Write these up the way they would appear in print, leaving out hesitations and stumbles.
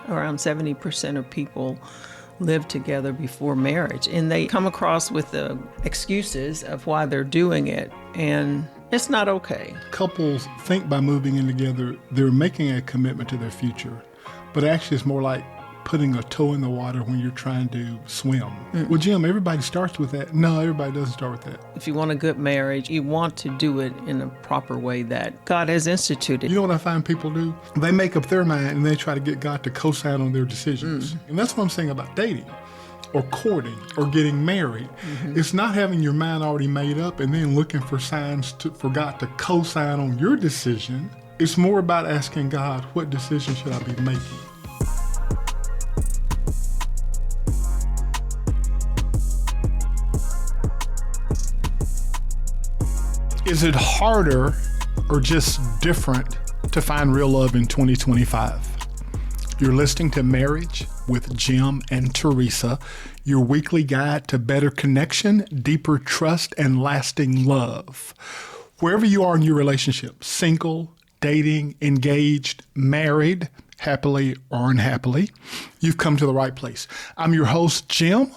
Around 70% of people live together before marriage, and they come across with the excuses of why they're doing it, and it's not okay. Couples think by moving in together, they're making a commitment to their future, but actually it's more like putting a toe in the water when you're trying to swim. Well, Jim, everybody starts with that. No, everybody doesn't start with that. If you want a good marriage, you want to do it in a proper way that God has instituted. You know what I find people do? They make up their mind and they try to get God to co-sign on their decisions. And that's what I'm saying about dating or courting or getting married. It's not having your mind already made up and then looking for signs for God to co-sign on your decision. It's more about asking God, what decision should I be making? Is it harder or just different to find real love in 2025? You're listening to Marriage with Jim and Teresa, your weekly guide to better connection, deeper trust, and lasting love. Wherever you are in your relationship, single, dating, engaged, married, happily or unhappily, you've come to the right place. I'm your host, Jim.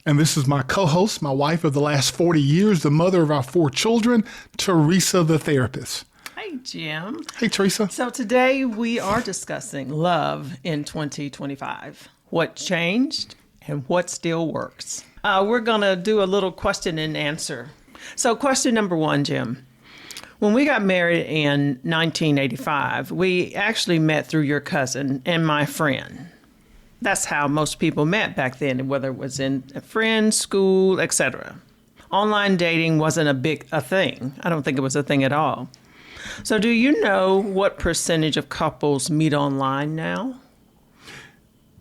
And this is my co-host, my wife of the last 40 years, the mother of our 4 children, Teresa, the therapist. Hey, Jim. Hey, Teresa. So today we are discussing love in 2025. What changed and what still works. We're going to do a little question and answer. So question number 1, Jim. When we got married in 1985, we actually met through your cousin and my friend. That's how most people met back then, whether it was in a friend, school, etc. Online dating wasn't a thing. I don't think it was a thing at all. So do you know what percentage of couples meet online now?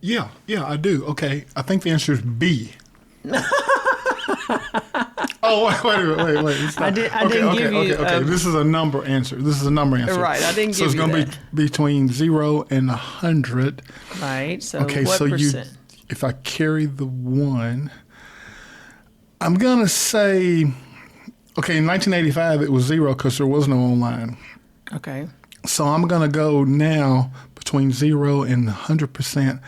Yeah, I do. Okay, I think the answer is B. Oh, wait. I didn't give you... Okay. This is a number answer. Right, I didn't give you that. So it's going to be between 0 and 100. Right, so okay, what so percent? If I carry the 1, I'm going to say, okay, in 1985 it was 0 because there was no online. Okay. So I'm going to go now between 0 and 100%.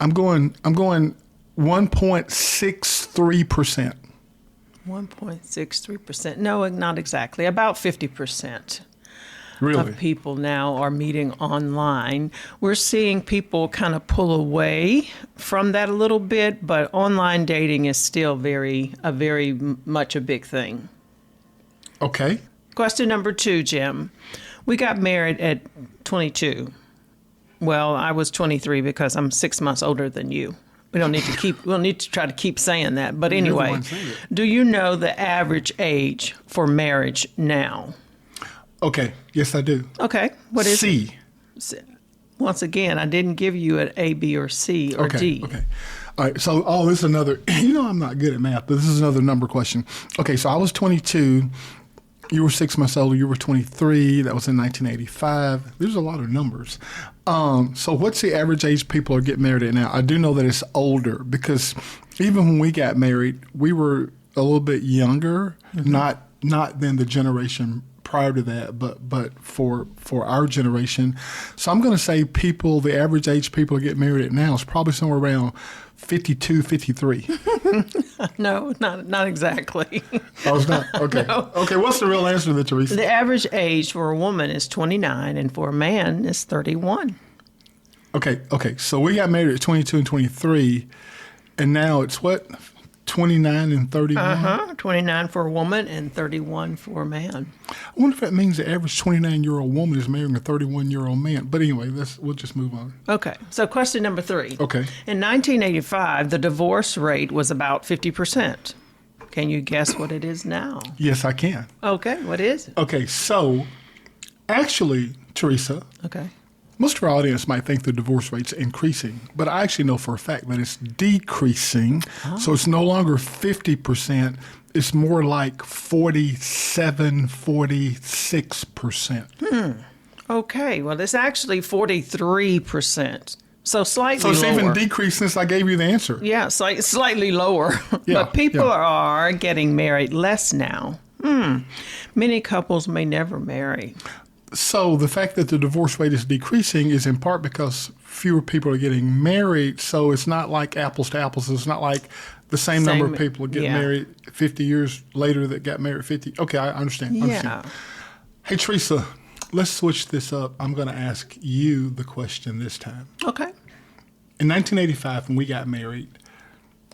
I'm going 1.63%. 1.63%. No, not exactly. About 50%. Really? Of people now are meeting online. We're seeing people kind of pull away from that a little bit, but online dating is still very much a big thing. Okay. Question number 2, Jim. We got married at 22. Well, I was 23 because I'm 6 months older than you. We don't need to try to keep saying that. But anyway, do you know the average age for marriage now? Okay. Yes, I do. Okay. What is C. it? Once again, I didn't give you an A, B, or C, or D. Okay. All right. So, this is another, I'm not good at math, but this is another number question. Okay. So I was 22. You were 6 months older. You were 23. That was in 1985. There's a lot of numbers. So what's the average age people are getting married at now? I do know that it's older because even when we got married, we were a little bit younger, not than the generation prior to that, but for our generation. So I'm going to say the average age people are getting married at now is probably somewhere around 52, 53. No, not exactly. Oh, it's not? Okay. No. Okay, what's the real answer to Teresa? The average age for a woman is 29, and for a man is 31. Okay. So we got married at 22 and 23, and now it's what? 29 and 31? 29 for a woman and 31 for a man. I wonder if that means the average 29-year-old woman is marrying a 31-year-old man. But anyway, we'll just move on. Okay, so question number 3. Okay. In 1985, the divorce rate was about 50%. Can you guess what it is now? Yes, I can. Okay, what is it? Okay, so actually, Teresa, Okay. most of our audience might think the divorce rate's increasing, but I actually know for a fact that it's decreasing. Oh. So it's no longer 50%. It's more like 47, 46%. Okay, well, it's actually 43%. So slightly lower. So it's lower. even decreased since I gave you the answer. Yeah, slightly lower. Yeah, but people are getting married less now. Many couples may never marry. So the fact that the divorce rate is decreasing is in part because fewer people are getting married, so it's not like apples to apples. It's not like the same number of people get married 50 years later that got married 50. Okay, I understand. Yeah. Hey, Teresa, let's switch this up. I'm going to ask you the question this time. Okay. In 1985, when we got married,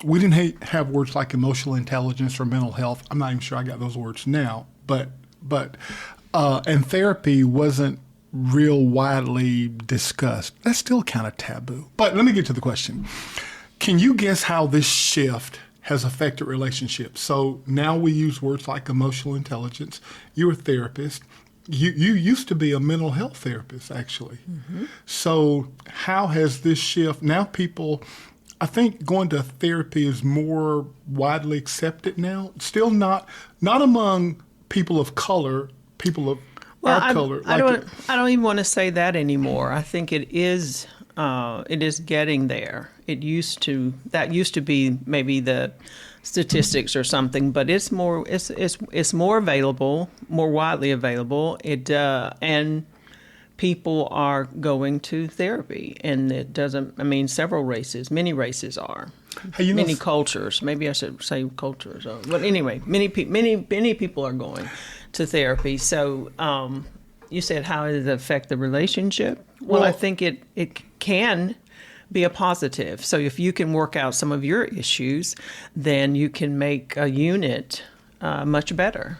we didn't have words like emotional intelligence or mental health. I'm not even sure I got those words now, and therapy wasn't real widely discussed. That's still kind of taboo. But let me get to the question. Can you guess how this shift has affected relationships? So now we use words like emotional intelligence. You're a therapist. You used to be a mental health therapist, actually. Mm-hmm. So how has this shift? Now people, I think going to therapy is more widely accepted now. Still not among people of color, people of our color. I don't even want to say that anymore. I think it is getting there. That used to be maybe the statistics or something, but it's more available, more widely available. And people are going to therapy, and it doesn't. I mean, many races are. Hey, many cultures. Maybe I should say cultures. But anyway, many people are going to therapy. So you said, how does it affect the relationship? Well, I think it can be a positive. So if you can work out some of your issues, then you can make a unit much better.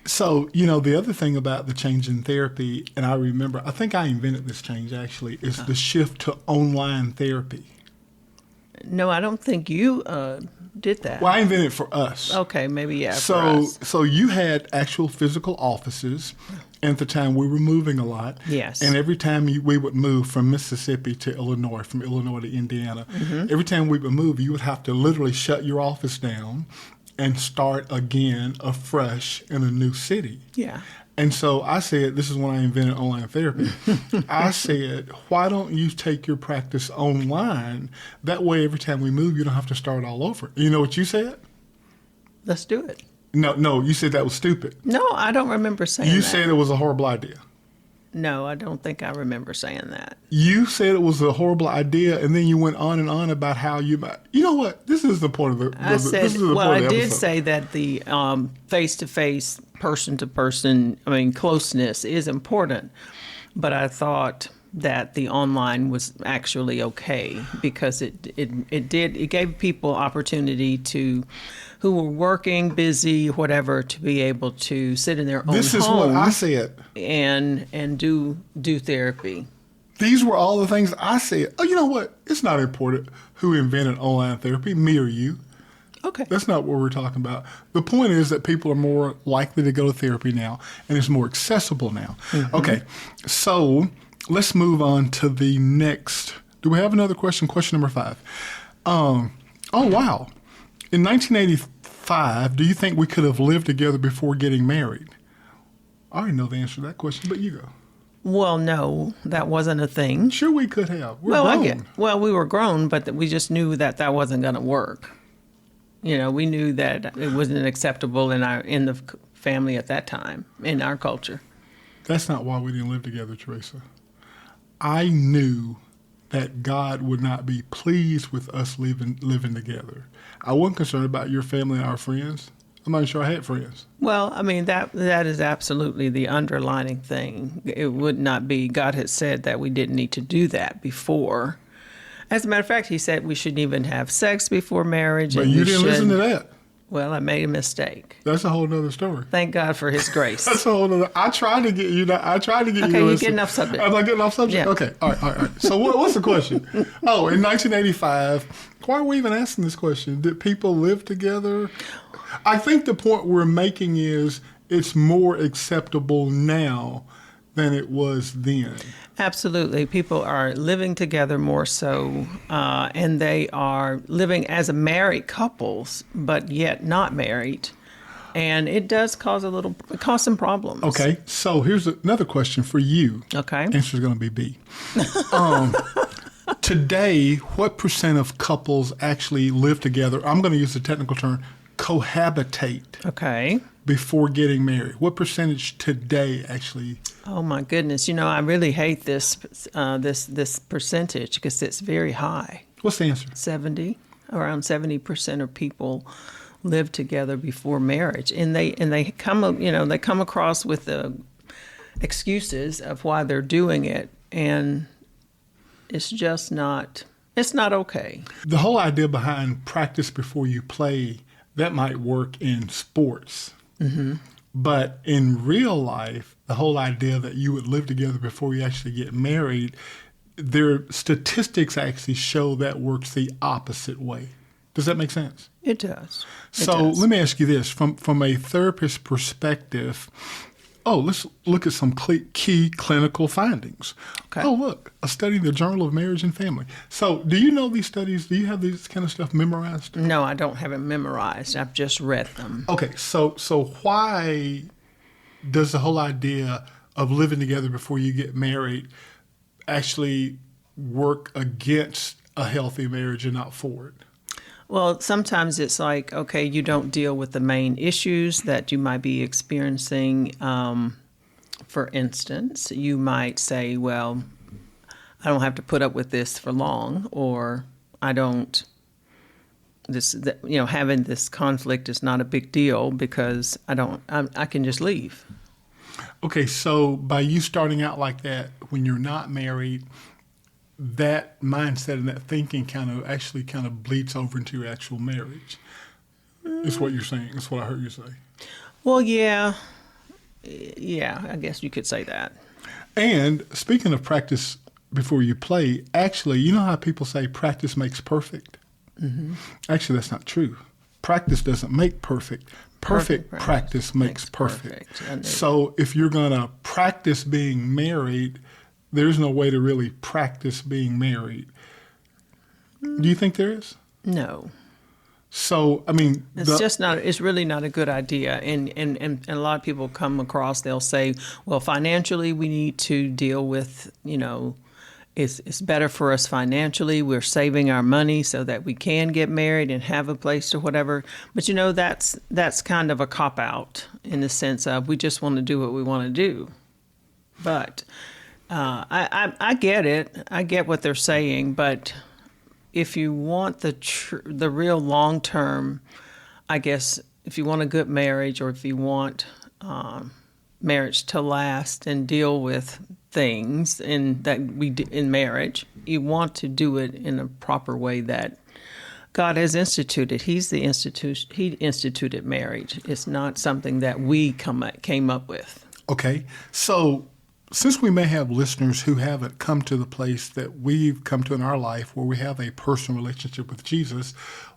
So, the other thing about the change in therapy, and I think I invented this change actually, is the shift to online therapy. No, I don't think you did that. Well, I invented it for us. Okay, maybe, yeah, so, for us. So you had actual physical offices. And at the time, we were moving a lot. Yes. And every time we would move from Mississippi to Illinois, from Illinois to Indiana, every time we would move, you would have to literally shut your office down and start again afresh in a new city. Yeah. And so I said, this is when I invented online therapy. I said, why don't you take your practice online? That way, every time we move, you don't have to start all over. You know what you said? Let's do it. No, you said that was stupid. No, I don't remember saying that. You said it was a horrible idea. No, I don't think I remember saying that. You said it was a horrible idea, and then you went on and on about how you know what? This is the point of the I did say that the face-to-face, person-to-person, closeness is important, but I thought that the online was actually okay because it gave people opportunity who were working, busy, whatever, to be able to sit in their own home. This is what I said. And do therapy. These were all the things I said. Oh, you know what? It's not important who invented online therapy, me or you. Okay. That's not what we're talking about. The point is that people are more likely to go to therapy now, and it's more accessible now. Mm-hmm. Okay, so let's move on to the next. Do we have another question? Question number 5. Oh, wow. In 1985, do you think we could have lived together before getting married? I already know the answer to that question, but you go. Well, no, that wasn't a thing. Sure we could have. We're grown. We were grown, but we just knew that wasn't going to work. We knew that it wasn't acceptable in the family at that time, in our culture. That's not why we didn't live together, Teresa. I knew that God would not be pleased with us living together. I wasn't concerned about your family and our friends. I'm not sure I had friends. Well, that is absolutely the underlining thing. It would not be, God had said that we didn't need to do that before. As a matter of fact, he said we shouldn't even have sex before marriage. But you didn't listen to that. Well, I made a mistake. That's a whole nother story. Thank God for his grace. That's a whole nother. I tried to get you. Okay, you get enough subject. I'm not getting off subject? Yeah. Okay, all right. So what's the question? Oh, in 1985, why are we even asking this question? Did people live together? I think the point we're making is it's more acceptable now than it was then. Absolutely. People are living together more so, and they are living as married couples, but yet not married. And it does cause some problems. Okay, so here's another question for you. Okay. Answer's going to be B. Today, what % of couples actually live together? I'm going to use the technical term, cohabitate. Okay. before getting married? What percentage today actually? Oh my goodness! I really hate this percentage because it's very high. What's the answer? 70, around 70% of people live together before marriage, and they come across with the excuses of why they're doing it, and it's just not. It's not okay. The whole idea behind practice before you play, that might work in sports. Mm-hmm. But in real life, the whole idea that you would live together before you actually get married, their statistics actually show that works the opposite way. Does that make sense? It does. Let me ask you this. From a therapist perspective, let's look at some key clinical findings. Okay. Oh, look, a study in the Journal of Marriage and Family. So do you know these studies? Do you have these kind of stuff memorized? No, I don't have it memorized. I've just read them. Okay, so why does the whole idea of living together before you get married actually work against a healthy marriage and not for it? Well, sometimes it's like, okay, you don't deal with the main issues that you might be experiencing. For instance, you might say, well, I don't have to put up with this for long, or I don't, having this conflict is not a big deal because I can just leave. Okay, so by you starting out like that when you're not married, that mindset and that thinking kind of bleeds over into your actual marriage. Is what you're saying. That's what I heard you say. Well, yeah, I guess you could say that. And speaking of practice before you play, actually, you know how people say practice makes perfect? Mm-hmm. Actually, that's not true. Practice doesn't make perfect. Perfect practice makes perfect. So if you're going to practice being married, there's no way to really practice being married. Do you think there is? No. So, I mean... It's really not a good idea. And a lot of people come across, they'll say, well, financially, we need to deal with, it's better for us financially. We're saving our money so that we can get married and have a place or whatever. But, that's kind of a cop-out in the sense of we just want to do what we want to do. But... I get it. I get what they're saying, but if you want the real long term, I guess if you want a good marriage, or if you want marriage to last and deal with things in marriage, you want to do it in a proper way that God has instituted. He instituted marriage. It's not something that we came up with. Okay, so. Since we may have listeners who haven't come to the place that we've come to in our life where we have a personal relationship with Jesus,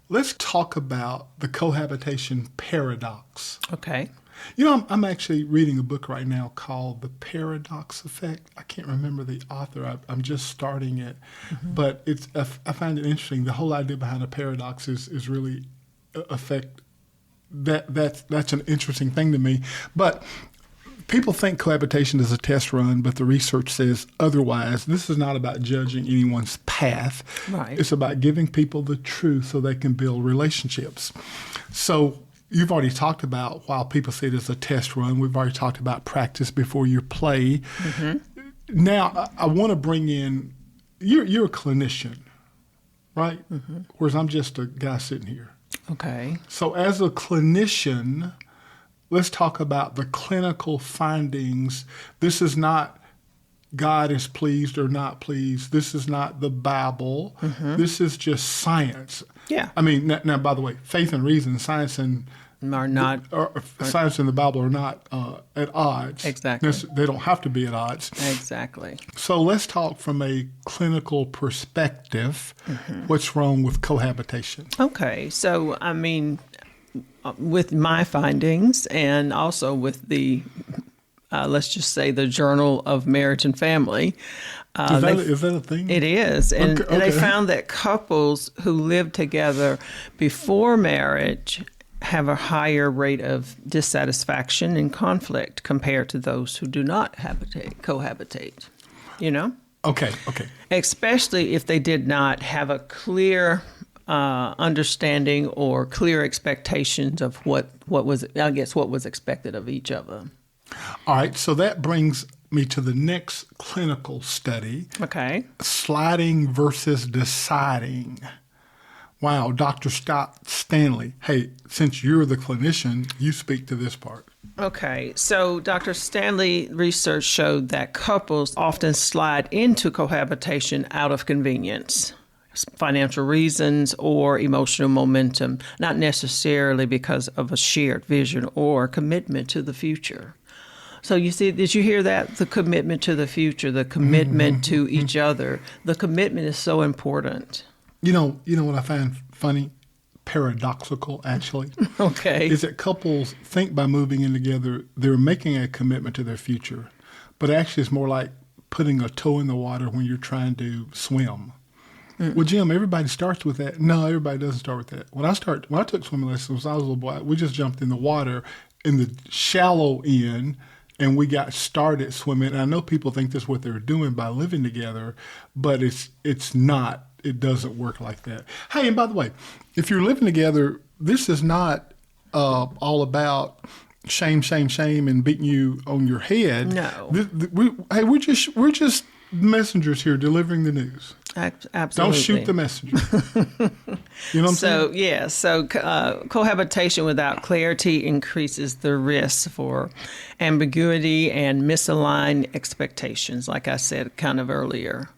let's talk about the cohabitation paradox. Okay. I'm actually reading a book right now called The Paradox Effect. I can't remember the author. I'm just starting it. Mm-hmm. But I find it interesting. The whole idea behind a paradox is really that's an interesting thing to me. But people think cohabitation is a test run, but the research says otherwise. This is not about judging anyone's path. Right. It's about giving people the truth so they can build relationships. So you've already talked about, while people say it is a test run, we've already talked about practice before you play. Mm-hmm. Now, I want to bring in, you're a clinician, right? Mm-hmm. Whereas I'm just a guy sitting here. Okay. So as a clinician, let's talk about the clinical findings. This is not God is pleased or not pleased. This is not the Bible. Mm-hmm. This is just science. Yeah. I mean, now by the way, faith and reason, science and science and the Bible are not at odds. Exactly. They don't have to be at odds. Exactly. So let's talk from a clinical perspective. Mm-hmm. What's wrong with cohabitation? Okay. So, I mean, with my findings and also with the, let's just say, the Journal of Marriage and Family. Is that a thing? It is. And okay. They found that couples who live together before marriage have a higher rate of dissatisfaction and conflict compared to those who do not cohabitate, Okay. Especially if they did not have a clear understanding or clear expectations of what was expected of each other. All right, so that brings me to the next clinical study. Okay. Sliding versus deciding. Wow, Dr. Scott Stanley. Hey, since you're the clinician, you speak to this part. Okay, so Dr. Stanley research showed that couples often slide into cohabitation out of convenience, financial reasons, or emotional momentum, not necessarily because of a shared vision or commitment to the future. So you see, did you hear that? The commitment to the future, the commitment to each other. The commitment is so important. You know what I find funny? Paradoxical, actually. Okay. Is that couples think by moving in together, they're making a commitment to their future. But actually, it's more like putting a toe in the water when you're trying to swim. Well, Jim, everybody starts with that. No, everybody doesn't start with that. When I took swimming lessons when I was a little boy, we just jumped in the water in the shallow end, and we got started swimming. And I know people think that's what they're doing by living together, but it's not. It doesn't work like that. Hey, and by the way, if you're living together, this is not all about shame, and beating you on your head. No. We're just messengers here delivering the news. Absolutely. Don't shoot the messenger. You know what I'm saying? So cohabitation without clarity increases the risk for ambiguity and misaligned expectations, like I said kind of earlier.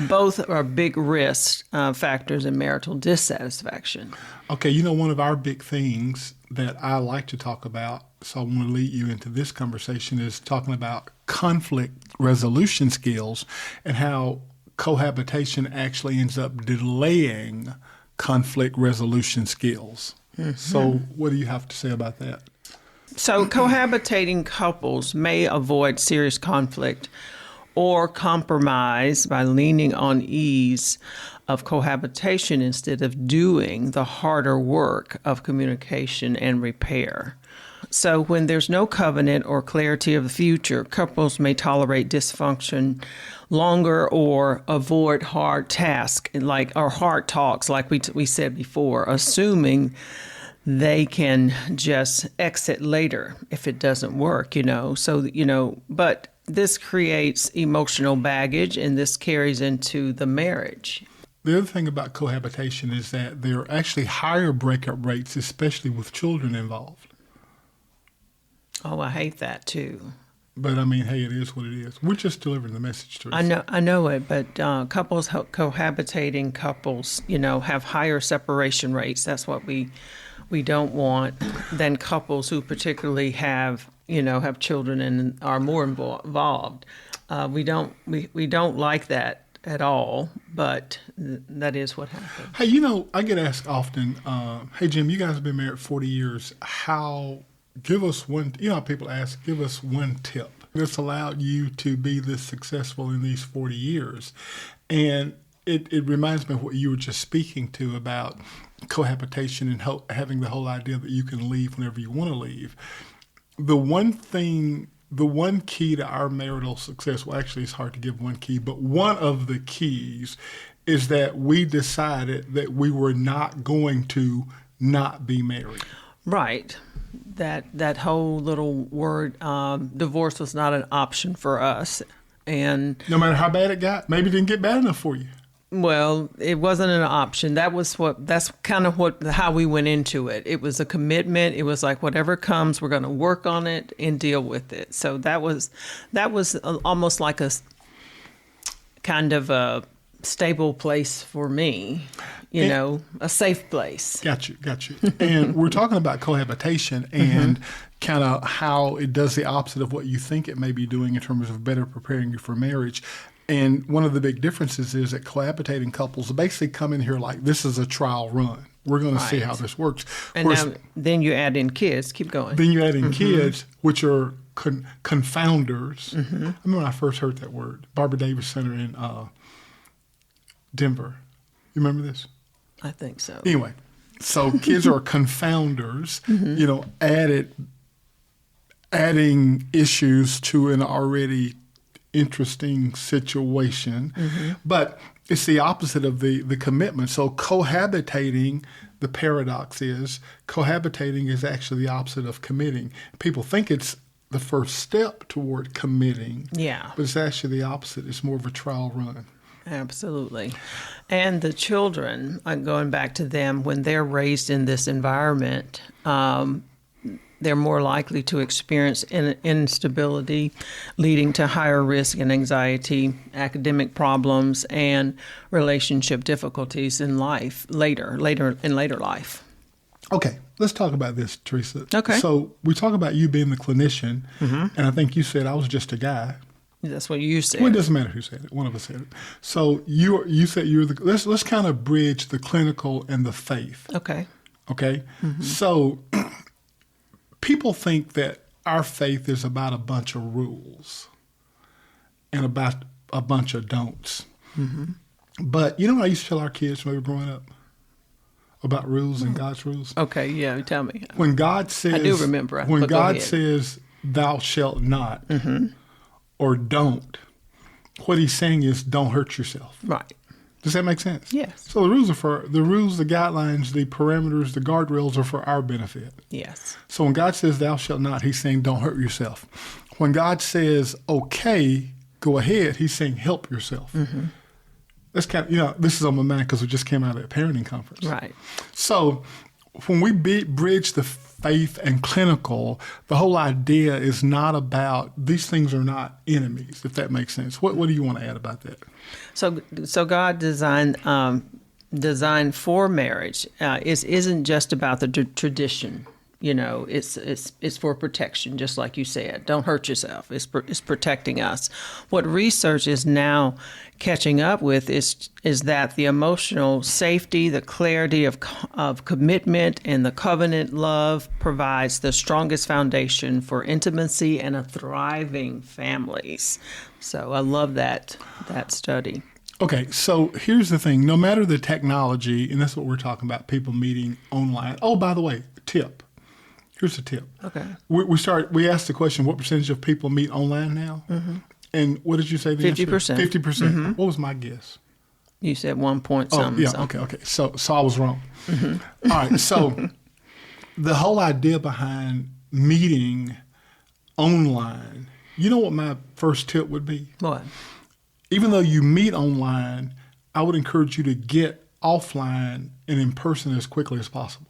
Both are big risk factors in marital dissatisfaction. Okay, one of our big things that I like to talk about, so I want to lead you into this conversation, is talking about conflict resolution skills and how cohabitation actually ends up delaying conflict resolution skills. Mm-hmm. So what do you have to say about that? So cohabitating couples may avoid serious conflict or compromise by leaning on ease of cohabitation instead of doing the harder work of communication and repair. So when there's no covenant or clarity of the future, couples may tolerate dysfunction longer or avoid hard tasks or hard talks, like we said before, assuming they can just exit later if it doesn't work, but this creates emotional baggage, and this carries into the marriage. The other thing about cohabitation is that there are actually higher breakup rates, especially with children involved. Oh, I hate that too. But I mean, hey, it is what it is. We're just delivering the message to us. I know it, but cohabitating couples, have higher separation rates. That's what we don't want than couples who particularly have children and are more involved. We don't like that at all, but that is what happens. Hey, I get asked often, hey, Jim, you guys have been married 40 years. Give us one, how people ask, give us one tip that's allowed you to be this successful in these 40 years. And it reminds me of what you were just speaking to about cohabitation and having the whole idea that you can leave whenever you want to leave. The one key to our marital success, well, actually it's hard to give one key, but one of the keys is that we decided that we were not going to not be married. Right. That whole little word, divorce was not an option for us. And no matter how bad it got, maybe it didn't get bad enough for you. Well, it wasn't an option. That's kind of how we went into it. It was a commitment. It was like, whatever comes, we're going to work on it and deal with it. So that was almost like a kind of a stable place for me, a safe place. Got you. And we're talking about cohabitation and kind of how it does the opposite of what you think it may be doing in terms of better preparing you for marriage. And one of the big differences is that cohabitating couples basically come in here like, this is a trial run. We're going to see how this works. And then you add in kids. Keep going. Then you add in kids, which are confounders. I remember when I first heard that word. Barbara Davis Center in Denver. You remember this? I think so. Anyway, so kids are confounders, adding issues to an already interesting situation. But it's the opposite of the commitment. So cohabitating, the paradox is cohabitating is actually the opposite of committing. People think it's the first step toward committing. Yeah. But it's actually the opposite. It's more of a trial run. Absolutely. And the children, going back to them, when they're raised in this environment, they're more likely to experience instability, leading to higher risk and anxiety, academic problems, and relationship difficulties in life later life. Okay, let's talk about this, Teresa. Okay. So we talk about you being the clinician, and I think you said I was just a guy. That's what you said. Well, it doesn't matter who said it. One of us said it. So you said you're the. Let's kind of bridge the clinical and the faith. Okay. Okay. So people think that our faith is about a bunch of rules and about a bunch of don'ts. But you know what I used to tell our kids when we were growing up about rules and God's rules? Okay, yeah, tell me. When God says, I do remember. When but go God ahead. says, "Thou shalt not," or "don't," what He's saying is, "Don't hurt yourself." Right. Does that make sense? Yes. So the rules, the guidelines, the parameters, the guardrails are for our benefit. Yes. So when God says, "Thou shalt not," He's saying, "Don't hurt yourself." When God says, "Okay, go ahead," He's saying, "Help yourself." That's kind of, this is on my mind because we just came out of a parenting conference. Right. So when we bridge the faith and clinical, the whole idea is not about, these things are not enemies, if that makes sense. What do you want to add about that? So God designed for marriage isn't just about the tradition. It's for protection, just like you said. Don't hurt yourself. It's protecting us. What research is now catching up with is that the emotional safety, the clarity of commitment, and the covenant love provides the strongest foundation for intimacy and a thriving families. So I love that study. Okay, so here's the thing. No matter the technology, and that's what we're talking about, people meeting online. Oh, by the way, tip. Here's a tip. Okay. We asked the question, what percentage of people meet online now? And what did you say the 50%. answer? 50%. What was my guess? You said 1 point something. Oh, yeah, okay. So I was wrong. All right, so the whole idea behind meeting online, you know what my first tip would be? What? Even though you meet online, I would encourage you to get offline and in person as quickly as possible.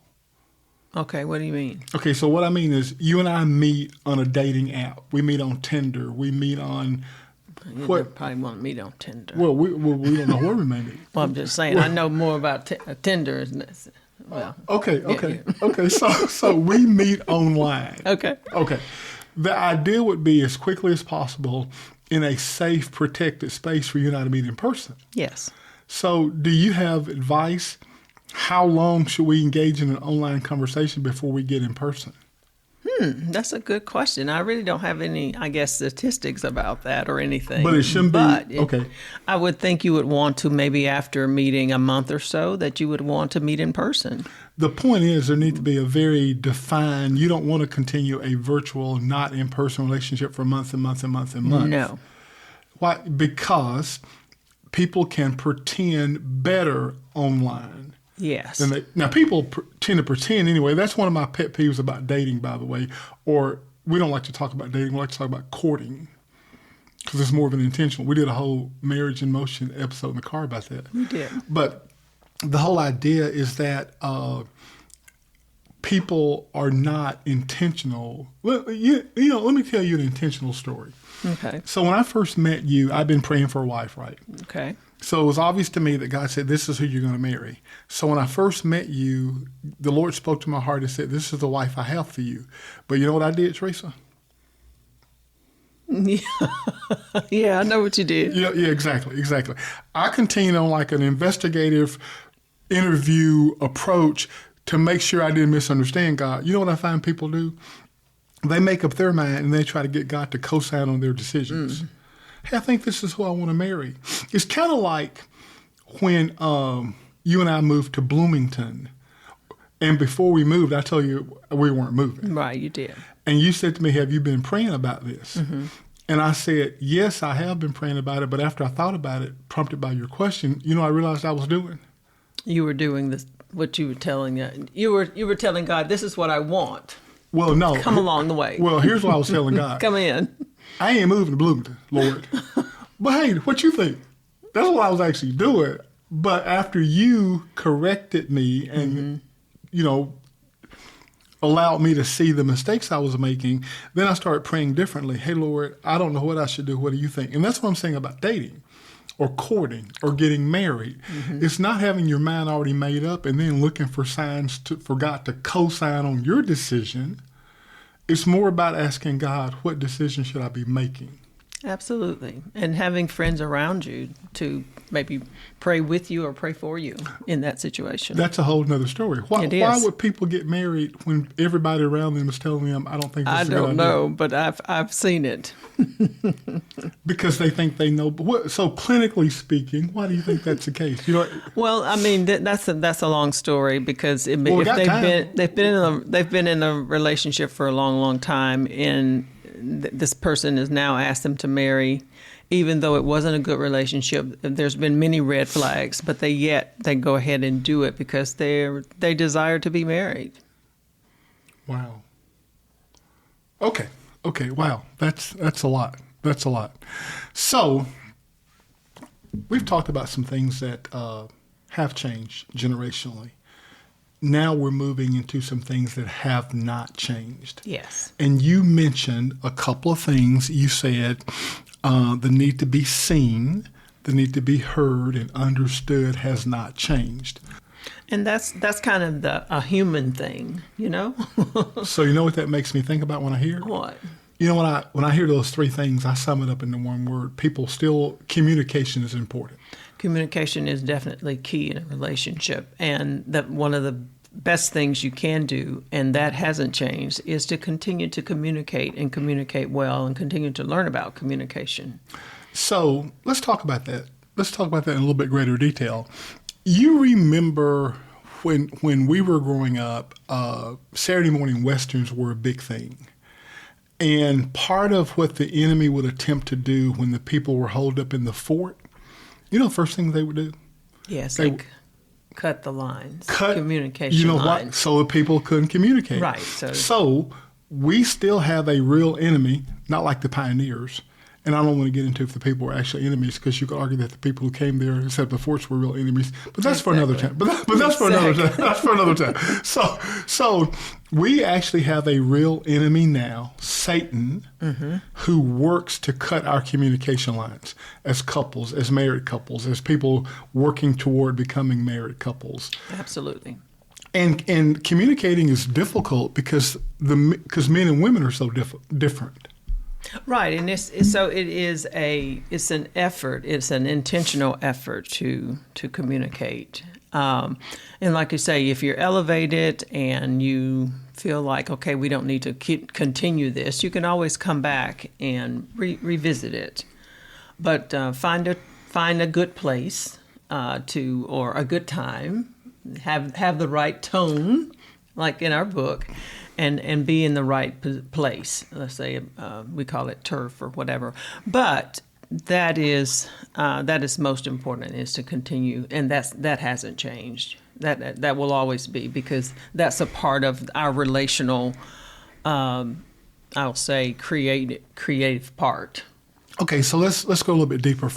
Okay, what do you mean? Okay, so what I mean is you and I meet on a dating app. We meet on Tinder. We meet on You probably won't meet on Tinder. Well, we don't know where we may meet. Well, I'm just saying, I know more about Tinder. Well, Okay. So we meet online. Okay. The idea would be as quickly as possible in a safe, protected space for you and I to meet in person. Yes. So do you have advice? How long should we engage in an online conversation before we get in person? That's a good question. I really don't have any, statistics about that or anything. But it shouldn't be. Okay. I would think you would want to, maybe after meeting a month or so, that you would want to meet in person. The point is there needs to be a very defined, you don't want to continue a virtual, not in-person relationship for months and months and months and months. No. Why? Because people can pretend better online. Yes. Now, people tend to pretend anyway. That's one of my pet peeves about dating, by the way. Or we don't like to talk about dating. We like to talk about courting because it's more of an intentional. We did a whole Marriage in Motion episode in the car about that. We did. But the whole idea is that people are not intentional. Well, let me tell you an intentional story. Okay. So when I first met you, I've been praying for a wife, right? Okay. So it was obvious to me that God said, this is who you're going to marry. So when I first met you, the Lord spoke to my heart and said, this is the wife I have for you. But you know what I did, Teresa? Yeah, I know what you did. Yeah, exactly. I continued on like an investigative interview approach to make sure I didn't misunderstand God. You know what I find people do? They make up their mind and they try to get God to co-sign on their decisions. Hey, I think this is who I want to marry. It's kind of like when you and I moved to Bloomington. And before we moved, I told you we weren't moving. Right, you did. And you said to me, have you been praying about this? And And I said, yes, I have been praying about it. But after I thought about it, prompted by your question, I realized I was doing. You were doing this, what you were telling, you were telling God, this is what I want. Well, no. Come along the way. Well, here's what I was telling God. Come in. I ain't moving to Bloomington, Lord. But hey, what you think? That's what I was actually doing. But after you corrected me and, allowed me to see the mistakes I was making, then I started praying differently. Hey, Lord, I don't know what I should do. What do you think? And that's what I'm saying about dating or courting or getting married. It's not having your mind already made up and then looking for signs for God to co-sign on your decision. It's more about asking God, what decision should I be making? Absolutely. And having friends around you to maybe pray with you or pray for you in that situation. That's a whole nother story. Why would people get married when everybody around them is telling them, I don't think this is a good idea? I don't know, but I've seen it. Because they think they know. So clinically speaking, why do you think that's the case? Well, I mean, that's a long story because if they've been in a relationship for a long, long time and this person has now asked them to marry, even though it wasn't a good relationship. There's been many red flags, but they go ahead and do it because they desire to be married. Wow. Okay. Wow. That's a lot. That's a lot. So we've talked about some things that have changed generationally. Now we're moving into some things that have not changed. Yes. And you mentioned a couple of things. You said the need to be seen, the need to be heard and understood has not changed. And that's kind of a human thing, So you know what that makes me think about when I hear? What? When I hear those three things, I sum it up into one word. Communication is important. Communication is definitely key in a relationship. And that one of the best things you can do, and that hasn't changed, is to continue to communicate and communicate well and continue to learn about communication. So let's talk about that. Let's talk about that in a little bit greater detail. You remember when we were growing up, Saturday morning Westerns were a big thing. And part of what the enemy would attempt to do when the people were holed up in the fort, the first thing they would do? Yes, they cut the lines, communication lines. What? So the people couldn't communicate. Right. So we still have a real enemy, not like the pioneers. And I don't want to get into if the people were actually enemies, because you could argue that the people who came there and set up the forts were real enemies. But that's for another time. But that's for another time. That's for another time. So we actually have a real enemy now, Satan, who works to cut our communication lines as couples, as married couples, as people working toward becoming married couples. Absolutely. And communicating is difficult because men and women are so different. Right, and it's an effort. It's an intentional effort to communicate. And like you say, if you're elevated and you feel like, okay, we don't need to continue this, you can always come back and revisit it. But find a good place or a good time, have the right tone, like in our book. And be in the right place. Let's say we call it turf or whatever. But that is most important, is to continue, and that hasn't changed. That will always be, because that's a part of our relational, I'll say, creative part. Okay, so let's go a little bit deeper.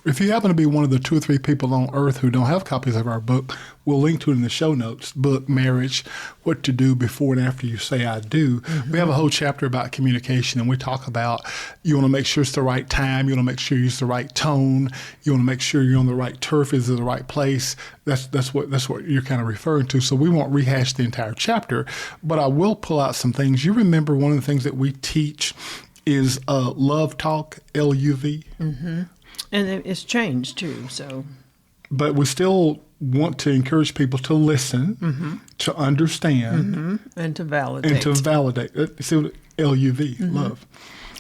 If you happen to be one of the 2 or 3 people on earth who don't have copies of our book, we'll link to it in the show notes. Book, Marriage, What to Do Before and After You Say I Do. We have a whole chapter about communication, and we talk about you want to make sure it's the right time, you want to make sure you use the right tone, you want to make sure you're on the right turf, is it the right place. That's what you're kind of referring to. So we won't rehash the entire chapter, but I will pull out some things. You remember one of the things that we teach is love talk, LUV. And it's changed too. So, but we still want to encourage people to listen, to understand, and to validate. See what LUV, love.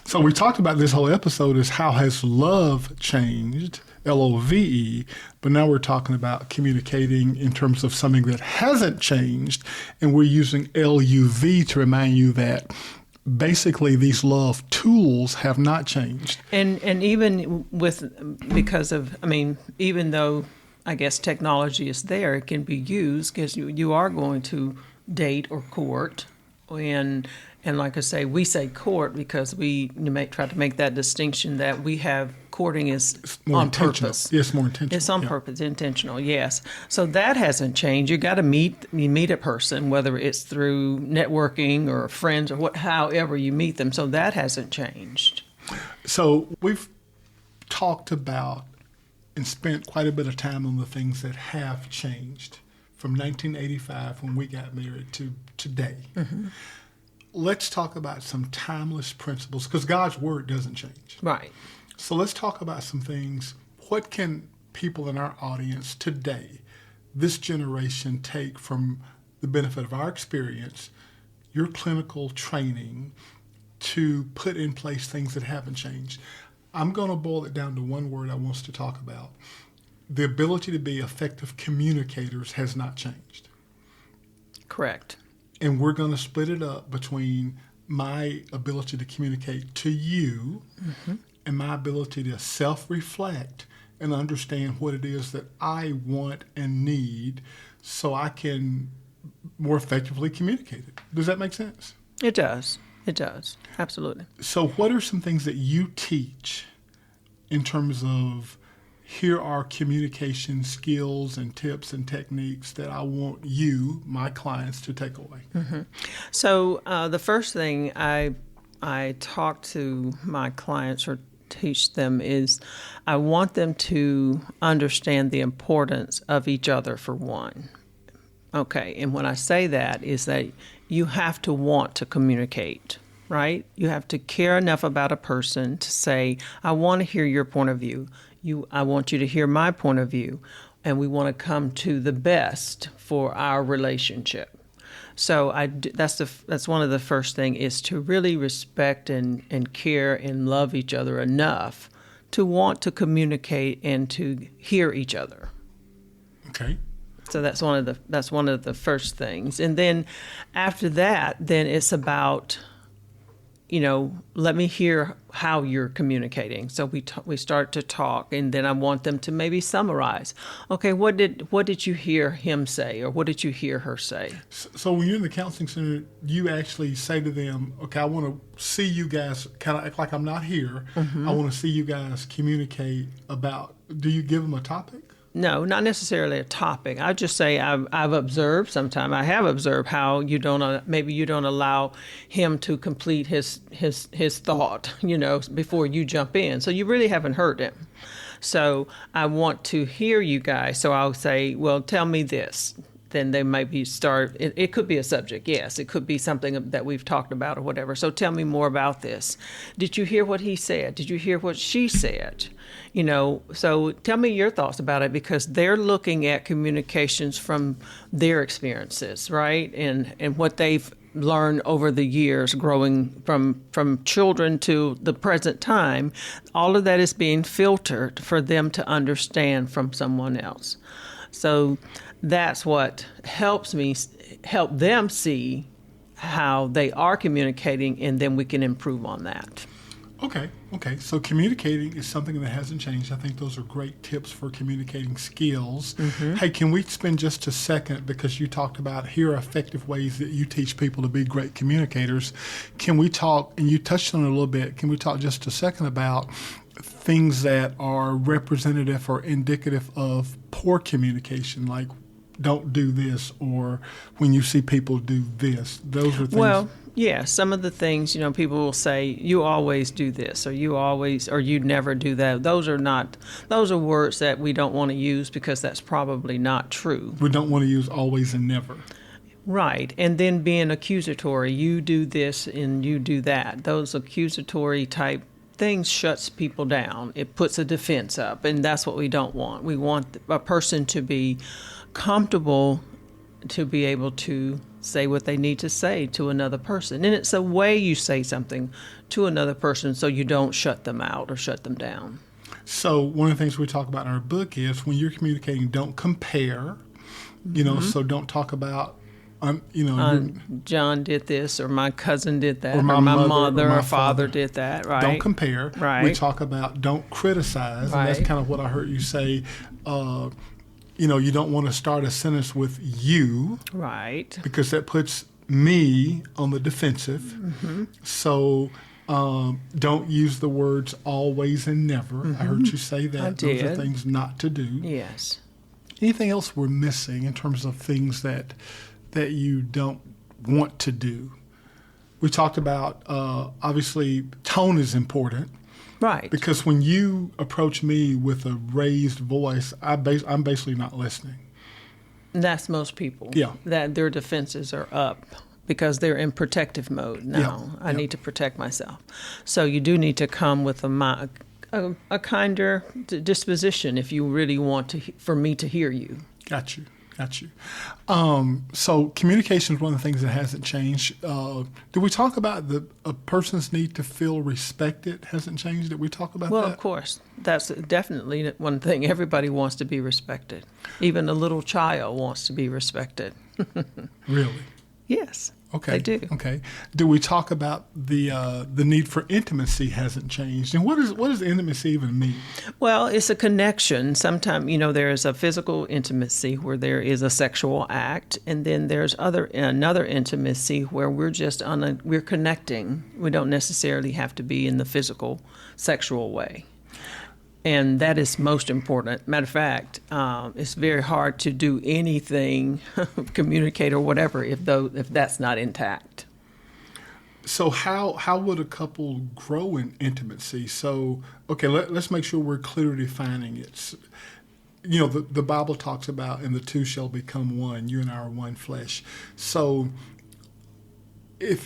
So we talked about this whole episode is how has love changed, LOVE, but now we're talking about communicating in terms of something that hasn't changed, and we're using LUV to remind you that basically these love tools have not changed. And even because of, even though I guess technology is there, it can be used because you are going to date or court. And like I say, we say court because you may try to make that distinction that we have courting is on purpose. Yes, more intentional. It's on purpose, intentional, yes. So that hasn't changed. You got to meet a person, whether it's through networking or friends or however you meet them. So that hasn't changed. So we've talked about and spent quite a bit of time on the things that have changed from 1985 when we got married to today. Mm-hmm. Let's talk about some timeless principles because God's word doesn't change. Right. So let's talk about some things. What can people in our audience today, this generation, take from the benefit of our experience, your clinical training, to put in place things that haven't changed? I'm going to boil it down to one word I want us to talk about. The ability to be effective communicators has not changed. Correct. And we're going to split it up between my ability to communicate to you mm-hmm. and my ability to self-reflect and understand what it is that I want and need so I can more effectively communicate it. Does that make sense? It does. It does. Absolutely. So what are some things that you teach in terms of here are communication skills and tips and techniques that I want you, my clients, to take away? Mm-hmm. So the first thing I talk to my clients or teach them is I want them to understand the importance of each other for one. Okay, and when I say that is that you have to want to communicate, right? You have to care enough about a person to say, I want to hear your point of view. I want you to hear my point of view, and we want to come to the best for our relationship. So that's one of the first thing is to really respect and care and love each other enough to want to communicate and to hear each other. Okay. So that's one of the first things, and then after that, then it's about, let me hear how you're communicating. So we start to talk, and then I want them to maybe summarize. Okay, what did you hear him say, or what did you hear her say? So when you're in the counseling center, you actually say to them, okay, I want to see you guys kind of act like I'm not here. Mm-hmm. I want to see you guys communicate about, do you give them a topic? No, not necessarily a topic. I just say I've observed. Sometimes I have observed how maybe you don't allow him to complete his thought, before you jump in. So you really haven't heard him. So I want to hear you guys. So I'll say, well, tell me this. Then they maybe start. It could be a subject, yes. It could be something that we've talked about or whatever. So tell me more about this. Did you hear what he said? Did you hear what she said? So tell me your thoughts about it, because they're looking at communications from their experiences, right? And what they've learned over the years growing from children to the present time. All of that is being filtered for them to understand from someone else. So that's what help them see how they are communicating, and then we can improve on that. Okay. So communicating is something that hasn't changed. I think those are great tips for communicating skills. Mm-hmm. Hey, can we spend just a second, because you talked about here are effective ways that you teach people to be great communicators. Can we talk, and you touched on it a little bit, can we talk just a second about things that are representative or indicative of poor communication, like don't do this, or when you see people do this? Those are things. Well, yeah, some of the things, people will say, you always do this, or you never do that. Those are words that we don't want to use, because that's probably not true. We don't want to use always and never. Right. And then being accusatory, you do this and you do that. Those accusatory type things shuts people down. It puts a defense up, and that's what we don't want. We want a person to be comfortable to be able to say what they need to say to another person. And it's a way you say something to another person so you don't shut them out or shut them down. So one of the things we talk about in our book is when you're communicating, don't compare, mm-hmm. So don't talk about John did this, or my cousin did that, Or or my my mother, mother or my or father father. did that, right? Don't compare. Right. We talk about don't criticize, and that's Right. kind of what I heard you say. You don't want to start a sentence with you Right. because that puts me on the defensive. Mm-hmm. So don't use the words always and never. I heard you say that. I Those are did. things not to do. Yes. Anything else we're missing in terms of things that you don't want to do? We talked about, obviously, tone is important. Right. Because when you approach me with a raised voice, I'm basically not listening. That's most people. Yeah. That their defenses are up because they're in protective mode now. I need to protect myself. So you do need to come with a kinder disposition if you really want for me to hear you. Got you. So communication is one of the things that hasn't changed. Did we talk about a person's need to feel respected hasn't changed? Did we talk about that? Well, of course. That's definitely one thing. Everybody wants to be respected. Even a little child wants to be respected. Really? Yes. Okay. They do. Okay. Do we talk about the need for intimacy hasn't changed? And what does intimacy even mean? Well, it's a connection. Sometimes, there is a physical intimacy where there is a sexual act, and then there's another intimacy where we're just we're connecting. We don't necessarily have to be in the physical, sexual way. And that is most important. Matter of fact, it's very hard to do anything, communicate or whatever, if that's not intact. So how would a couple grow in intimacy? So, okay, let's make sure we're clearly defining it. The Bible talks about, and the two shall become one. You and I are one flesh. So,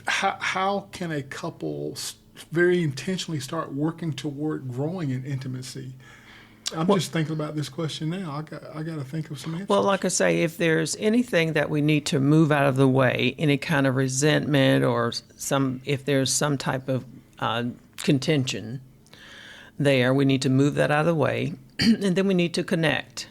how can a couple very intentionally start working toward growing in intimacy? I'm just thinking about this question now. I got to think of some answers. Well, like I say, if there's anything that we need to move out of the way, any kind of resentment or if there's some type of contention there, we need to move that out of the way, and then we need to connect.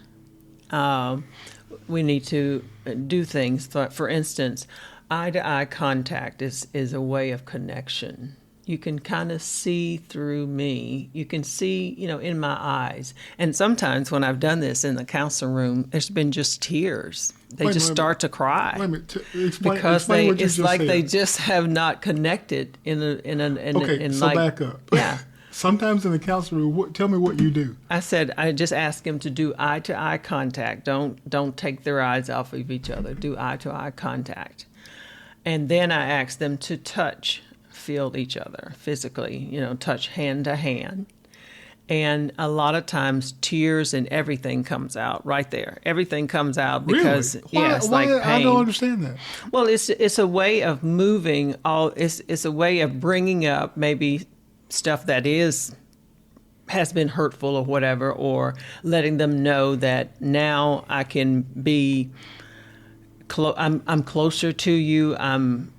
We need to do things. For instance, eye-to-eye contact is a way of connection. You can kind of see through me. You can see, in my eyes. And sometimes when I've done this in the counseling room, there's been just tears. They start to cry. Wait a minute. Explain because what you it's just like said. they just have not connected back up. Yeah. Sometimes in the counseling room, tell me what you do. I just ask them to do eye-to-eye contact. Don't take their eyes off of each other. Do eye-to-eye contact. And then I ask them to feel each other physically, touch hand to hand. And a lot of times tears and everything comes out right there. Everything comes out because, Really? it's why, like pain. I don't understand that. Well, it's a way of moving it's a way of bringing up maybe stuff that has been hurtful or whatever, or letting them know that now I can be I'm closer to you. I'm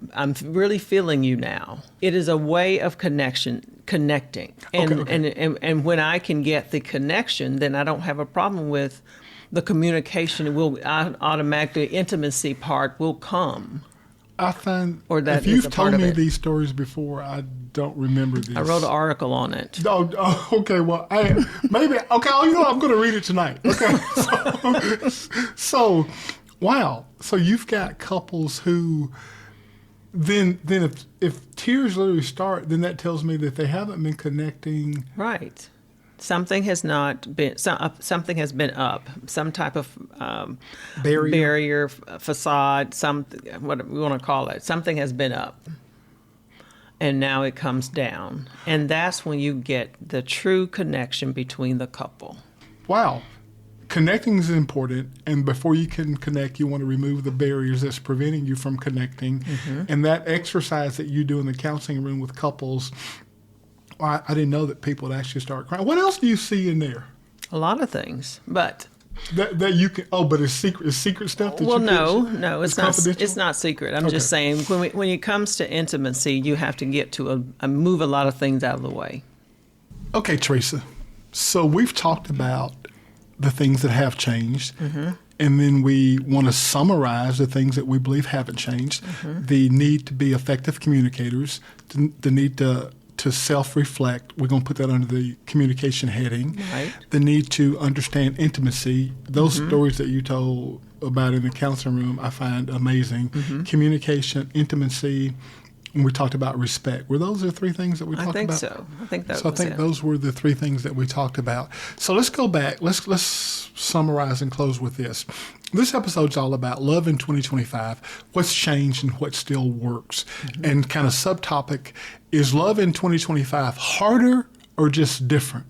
really feeling you now. It is a way of connecting. And when I can get the connection, then I don't have a problem with the communication. Automatically intimacy part will come. I find that if is you've a part told of me it. these stories before, I don't remember these. I wrote an article on it. Oh, okay. Well, maybe. Okay. I'm going to read it tonight. Okay. So, wow. So you've got couples who, then if tears literally start, then that tells me that they haven't been connecting. Right. Something has not been. Something has been up. Some type of barrier, facade. What we want to call it. Something has been up, and now it comes down, and that's when you get the true connection between the couple. Wow. Connecting is important, and before you can connect, you want to remove the barriers that's preventing you from connecting. Mm-hmm. And that exercise that you do in the counseling room with couples, I didn't know that people would actually start crying. What else do you see in there? A lot of things, but that you can. Oh, but it's secret stuff. That no, it's not. Confidential? It's not secret. I'm just saying when it comes to intimacy, you have to get to move a lot of things out of the way. Okay, Teresa. So we've talked about the things that have changed, mm-hmm. And then we want to summarize the things that we believe haven't changed. The need to be effective communicators, the need to self-reflect. We're going to put that under the communication heading. Right. The need to understand intimacy. Those stories that you told about in the counseling room, I find amazing. Communication, intimacy, and we talked about respect. Were those the three things that we talked about? I think so. I think that was I think it. those were the three things that we talked about. So let's go back. Let's summarize and close with this. This episode's all about love in 2025, what's changed and what still works. And kind of subtopic is love in 2025 harder or just different?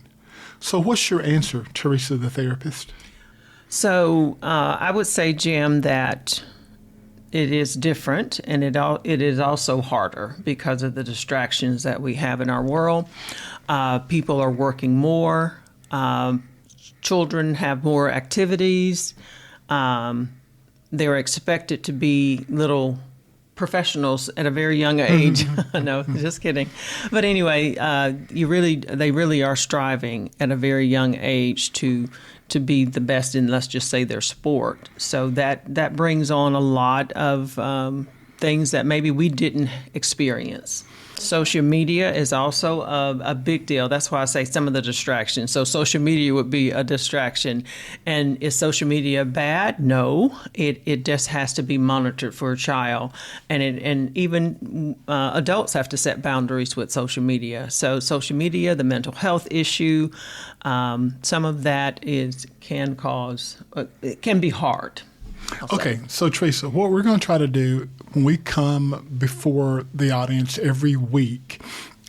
So what's your answer, Teresa, the therapist? So I would say, Jim, that it is different, and it is also harder because of the distractions that we have in our world. People are working more. Children have more activities. They're expected to be little professionals at a very young age. No, just kidding. But anyway, they really are striving at a very young age to be the best in, let's just say, their sport. So that brings on a lot of things that maybe we didn't experience. Social media is also a big deal. That's why I say some of the distractions. So social media would be a distraction. And is social media bad? No. It just has to be monitored for a child. And even adults have to set boundaries with social media. So social media, the mental health issue, some of that can be hard. Okay, so Teresa, what we're going to try to do when we come before the audience every week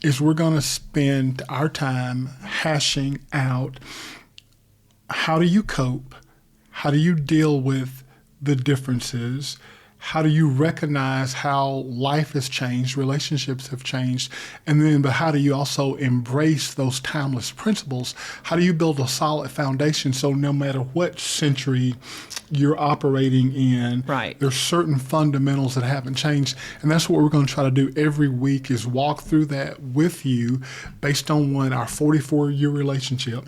is we're going to spend our time hashing out how do you cope, how do you deal with the differences, how do you recognize how life has changed, relationships have changed, but how do you also embrace those timeless principles? How do you build a solid foundation so no matter what century you're operating in, right, there's certain fundamentals that haven't changed? And that's what we're going to try to do every week is walk through that with you based on our 44-year relationship,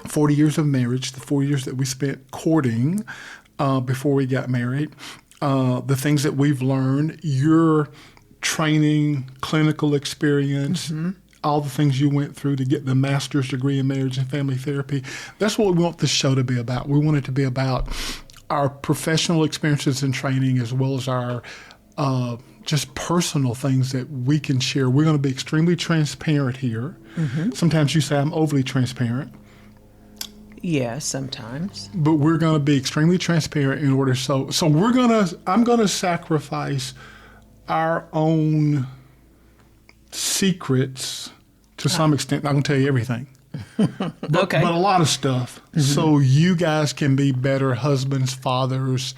40 years of marriage, the 4 years that we spent courting before we got married, the things that we've learned, your training, clinical experience, all the things you went through to get the master's degree in marriage and family therapy. That's what we want this show to be about. We want it to be about our professional experiences and training as well as our just personal things that we can share. We're going to be extremely transparent here. Sometimes you say I'm overly transparent. Yes, sometimes. But we're going to be extremely transparent in order. So I'm going to sacrifice our own secrets to some extent. I'm going to tell you everything. But a lot of stuff. So you guys can be better husbands, fathers,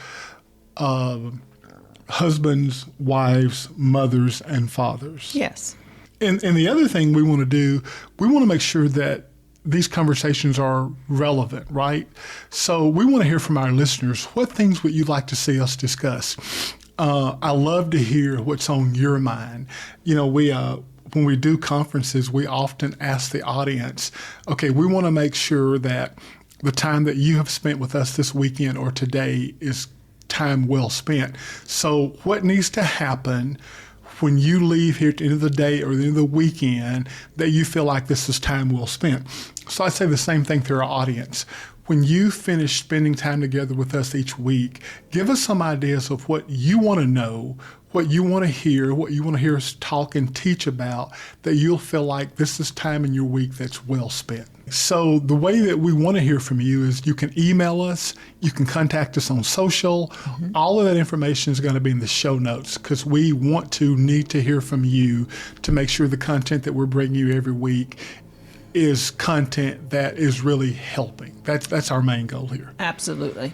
husbands, wives, mothers, and fathers. Yes. And the other thing we want to do, we want to make sure that these conversations are relevant, right? So we want to hear from our listeners. What things would you like to see us discuss? I love to hear what's on your mind. You know, when we do conferences, we often ask the audience, okay, we want to make sure that the time that you have spent with us this weekend or today is time well spent. So what needs to happen when you leave here at the end of the day or the end of the weekend that you feel like this is time well spent? So I say the same thing to our audience. When you finish spending time together with us each week, give us some ideas of what you want to know, what you want to hear, what you want to hear us talk and teach about, that you'll feel like this is time in your week that's well spent. So the way that we want to hear from you is you can email us, you can contact us on social. All of that information is going to be in the show notes because we need to hear from you to make sure the content that we're bringing you every week is content that is really helping. That's our main goal here. Absolutely.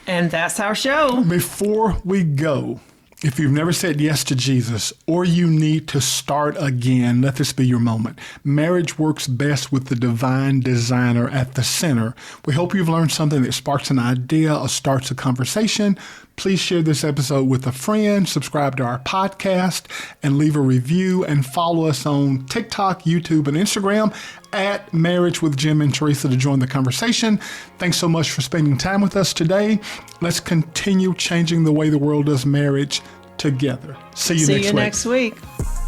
And that's our show. Before we go, if you've never said yes to Jesus or you need to start again, let this be your moment. Marriage works best with the divine designer at the center. We hope you've learned something that sparks an idea or starts a conversation. Please share this episode with a friend, subscribe to our podcast, and leave a review, and follow us on TikTok, YouTube, and Instagram at Marriage with Jim and Teresa to join the conversation. Thanks so much for spending time with us today. Let's continue changing the way the world does marriage together. See you next week. next week.